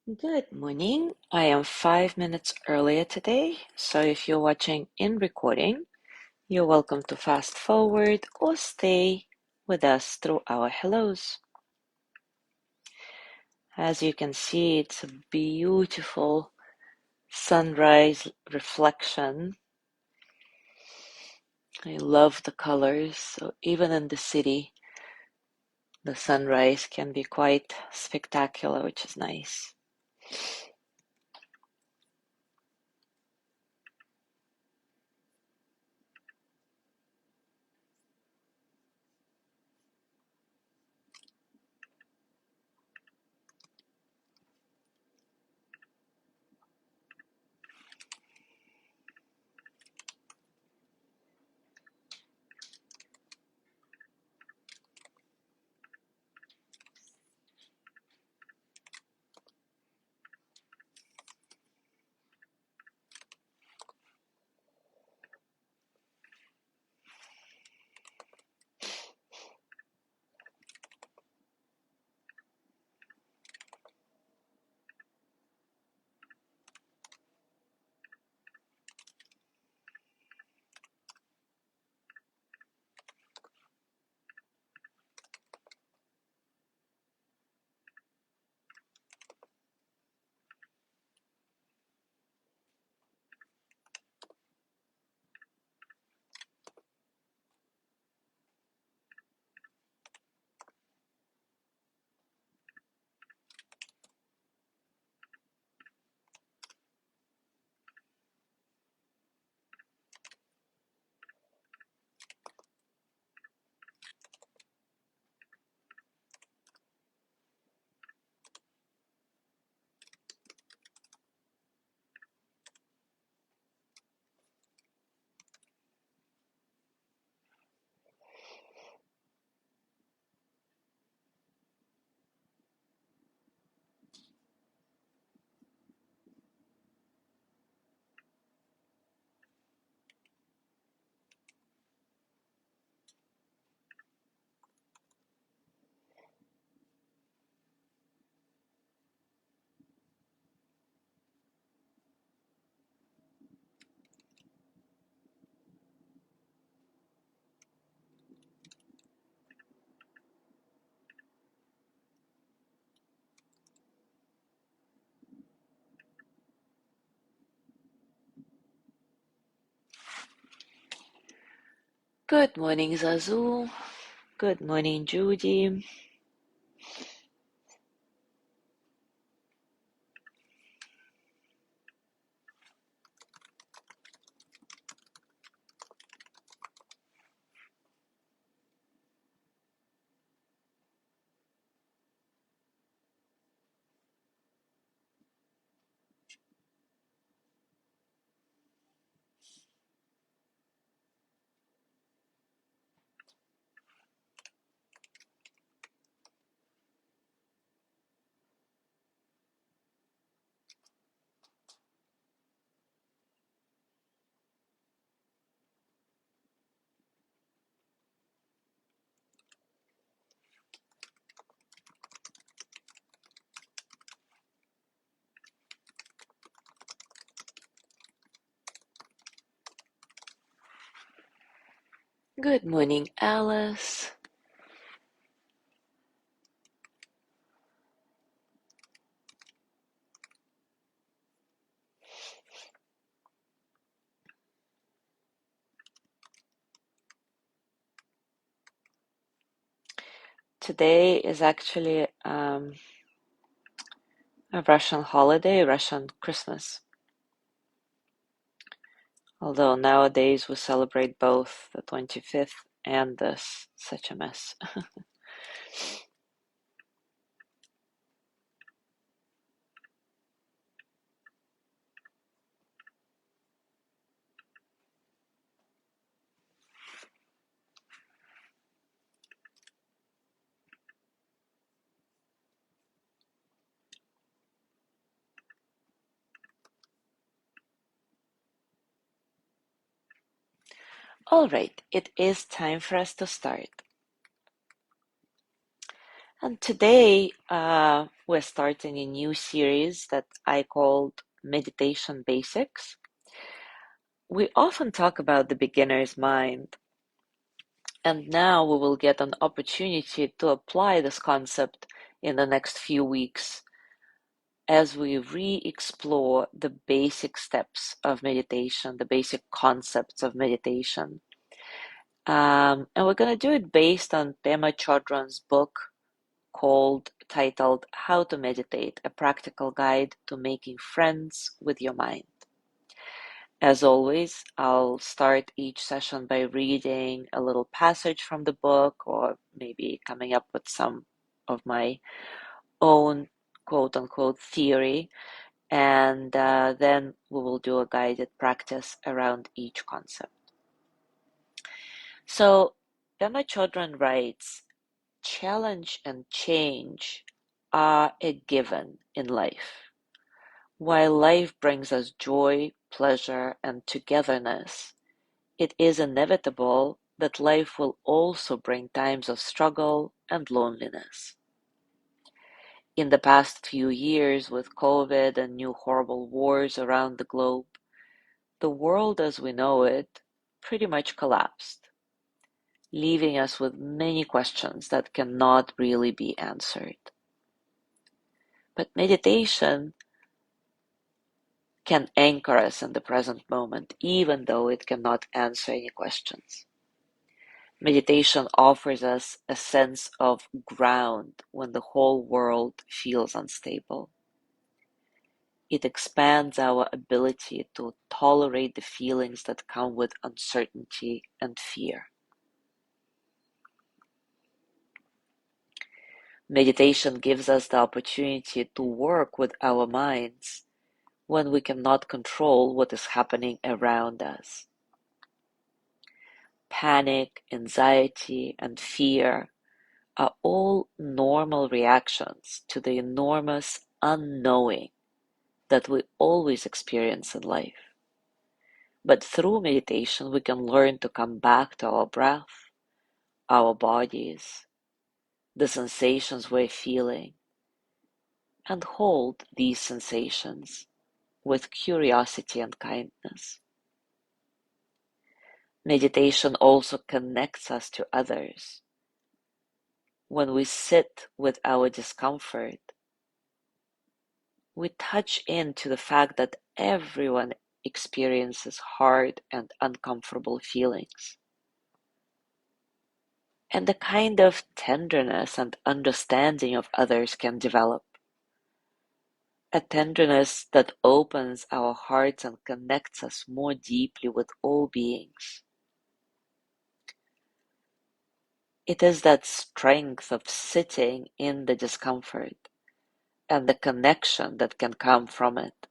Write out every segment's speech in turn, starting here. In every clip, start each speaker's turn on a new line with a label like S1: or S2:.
S1: Good morning. I am 5 minutes earlier today, so if you're watching in recording, you're welcome to fast forward or stay with us through our hellos. As you can see, it's a beautiful sunrise reflection. I love the colors, so even in the city, the sunrise can be quite spectacular, which is nice. Good morning, Zazu. Good morning, Judy. Good morning, Alice. Today is actually a Russian holiday, Russian Christmas. Although nowadays we celebrate both the 25th and this. Such a mess. All right, it is time for us to start. And today, we're starting a new series that I called Meditation Basics. We often talk about the beginner's mind, and now we will get an opportunity to apply this concept in the next few weeks as we re-explore the basic steps of meditation, the basic concepts of meditation. And we're going to do it based on Pema Chodron's book titled How to Meditate, a Practical Guide to Making Friends with Your Mind. As always, I'll start each session by reading a little passage from the book or maybe coming up with some of my own quote unquote theory. And then we will do a guided practice around each concept. So, Pema Chodron writes, challenge and change are a given in life. While life brings us joy, pleasure, and togetherness, it is inevitable that life will also bring times of struggle and loneliness. In the past few years, with COVID and new horrible wars around the globe, the world as we know it pretty much collapsed, leaving us with many questions that cannot really be answered. But meditation can anchor us in the present moment, even though it cannot answer any questions. Meditation offers us a sense of ground when the whole world feels unstable. It expands our ability to tolerate the feelings that come with uncertainty and fear. Meditation gives us the opportunity to work with our minds when we cannot control what is happening around us. Panic, anxiety, and fear are all normal reactions to the enormous unknowing that we always experience in life. But through meditation, we can learn to come back to our breath, our bodies, the sensations we're feeling, and hold these sensations with curiosity and kindness. Meditation also connects us to others. When we sit with our discomfort, we touch into the fact that everyone experiences hard and uncomfortable feelings. And the kind of tenderness and understanding of others can develop. A tenderness that opens our hearts and connects us more deeply with all beings. It is that strength of sitting in the discomfort and the connection that can come from it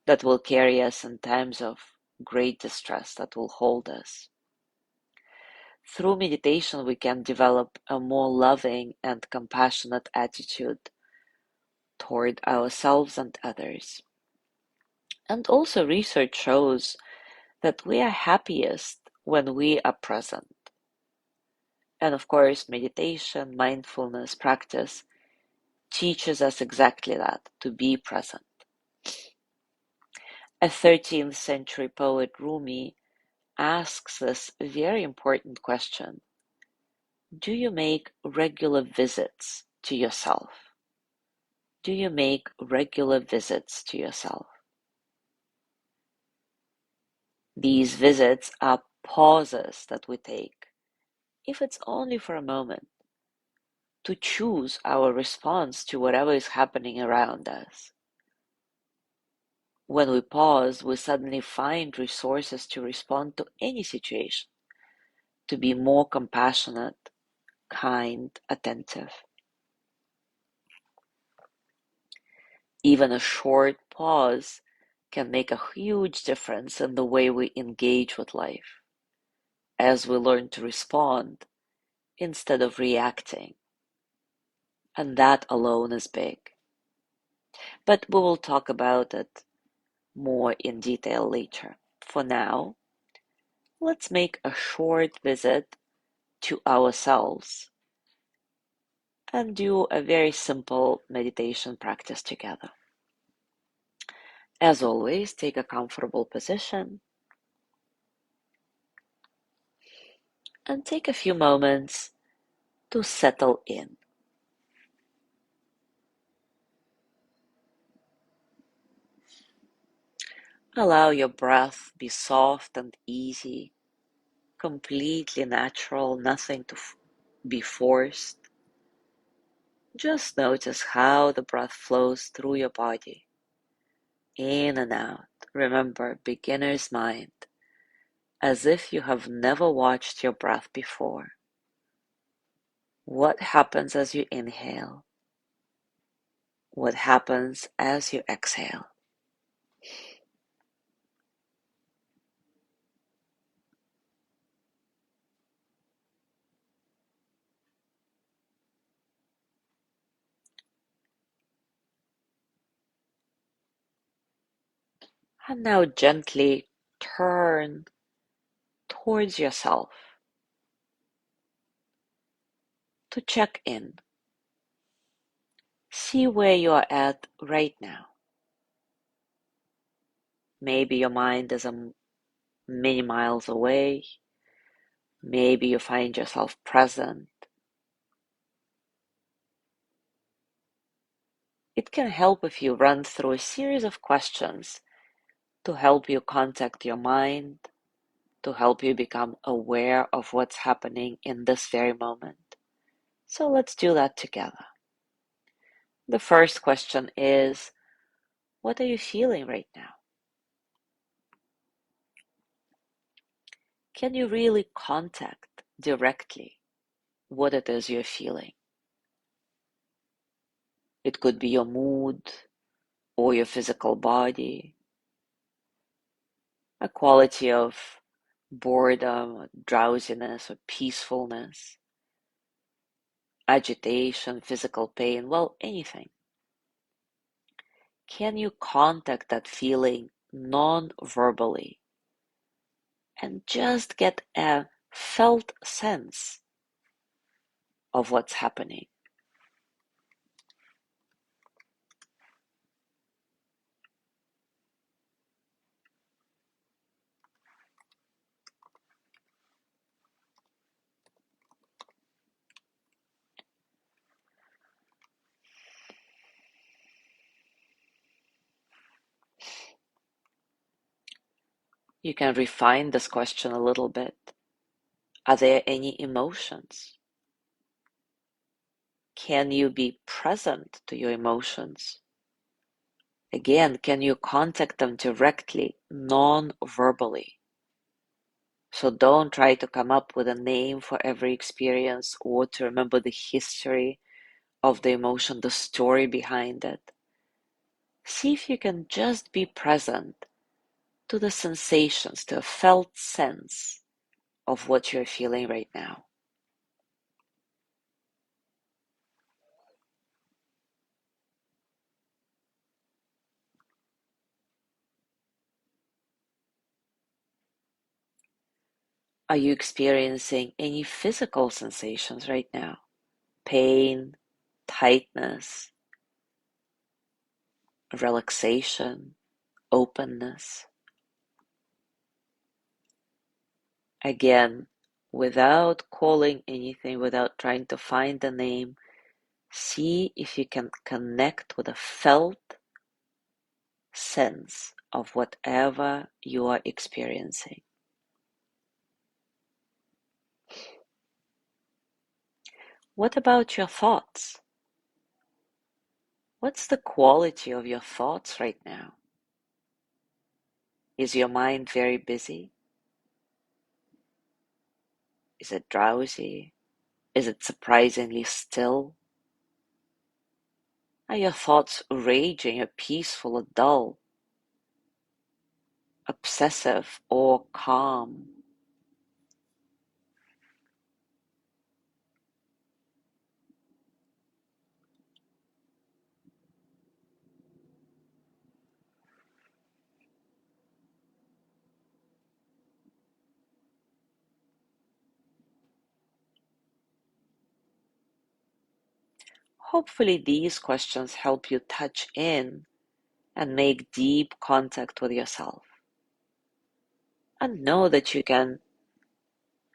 S1: that will carry us in times of great distress, that will hold us. Through meditation, we can develop a more loving and compassionate attitude toward ourselves and others. And also, research shows that we are happiest when we are present. And of course, meditation, mindfulness practice teaches us exactly that, to be present. A 13th century poet, Rumi, asks this very important question: do you make regular visits to yourself? Do you make regular visits to yourself? These visits are pauses that we take, if it's only for a moment, to choose our response to whatever is happening around us. When we pause, we suddenly find resources to respond to any situation, to be more compassionate, kind, attentive. Even a short pause can make a huge difference in the way we engage with life, as we learn to respond instead of reacting. And that alone is big. But we will talk about it more in detail later. For now, let's make a short visit to ourselves and do a very simple meditation practice together. As always, take a comfortable position and take a few moments to settle in. Allow your breath be soft and easy, completely natural, nothing to be forced. Just notice how the breath flows through your body, in and out. Remember, beginner's mind, as if you have never watched your breath before. What happens as you inhale? What happens as you exhale? And now gently turn towards yourself to check in. See where you are at right now. Maybe your mind is many miles away. Maybe you find yourself present. It can help if you run through a series of questions to help you contact your mind, to help you become aware of what's happening in this very moment. So let's do that together. The first question is, what are you feeling right now? Can you really contact directly what it is you're feeling? It could be your mood or your physical body, a quality of boredom, drowsiness, or peacefulness, agitation, physical pain, well, anything. Can you contact that feeling non-verbally and just get a felt sense of what's happening? You can refine this question a little bit. Are there any emotions? Can you be present to your emotions? Again, can you contact them directly, non-verbally? So don't try to come up with a name for every experience or to remember the history of the emotion, the story behind it. See if you can just be present to the sensations, to a felt sense of what you're feeling right now. Are you experiencing any physical sensations right now? Pain, tightness, relaxation, openness? Again, without calling anything, without trying to find a name, see if you can connect with a felt sense of whatever you are experiencing. What about your thoughts? What's the quality of your thoughts right now? Is your mind very busy? Is it drowsy? Is it surprisingly still? Are your thoughts raging or peaceful or dull, obsessive or calm? Hopefully, these questions help you touch in and make deep contact with yourself. And know that you can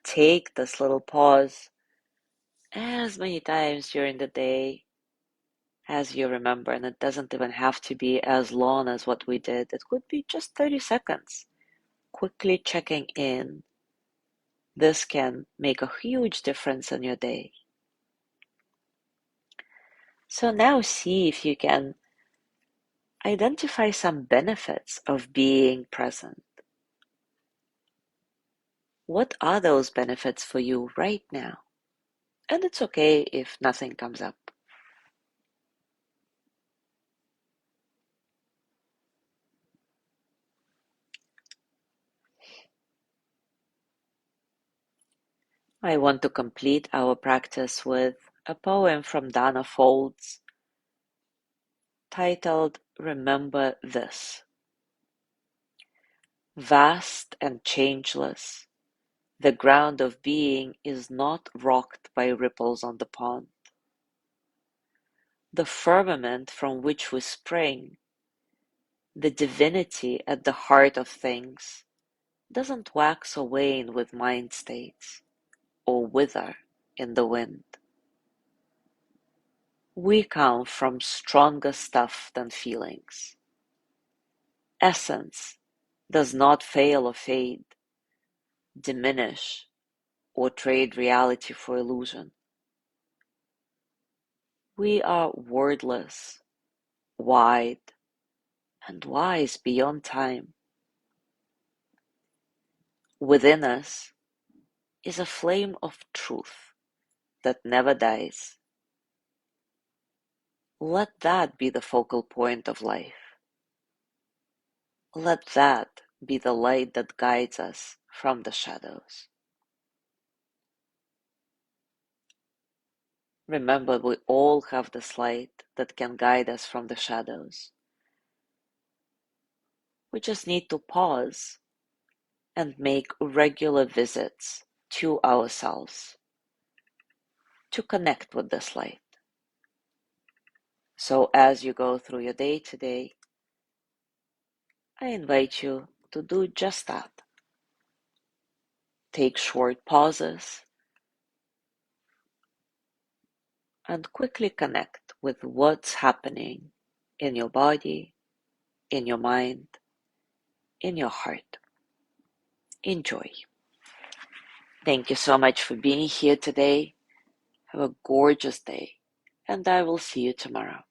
S1: take this little pause as many times during the day as you remember, and it doesn't even have to be as long as what we did. It could be just 30 seconds. Quickly checking in. This can make a huge difference in your day. So now see if you can identify some benefits of being present. What are those benefits for you right now? And it's okay if nothing comes up. I want to complete our practice with a poem from Dana Folds titled Remember This. Vast and changeless, the ground of being is not rocked by ripples on the pond. The firmament from which we spring, the divinity at the heart of things, doesn't wax or wane with mind states, or wither in the wind. We come from stronger stuff than feelings. Essence does not fail or fade, diminish, or trade reality for illusion. We are wordless, wide, and wise beyond time. Within us is a flame of truth that never dies. Let that be the focal point of life. Let that be the light that guides us from the shadows. Remember, we all have this light that can guide us from the shadows. We just need to pause and make regular visits to ourselves to connect with this light. So as you go through your day today, I invite you to do just that. Take short pauses and quickly connect with what's happening in your body, in your mind, in your heart. Enjoy. Thank you so much for being here today. Have a gorgeous day, and I will see you tomorrow.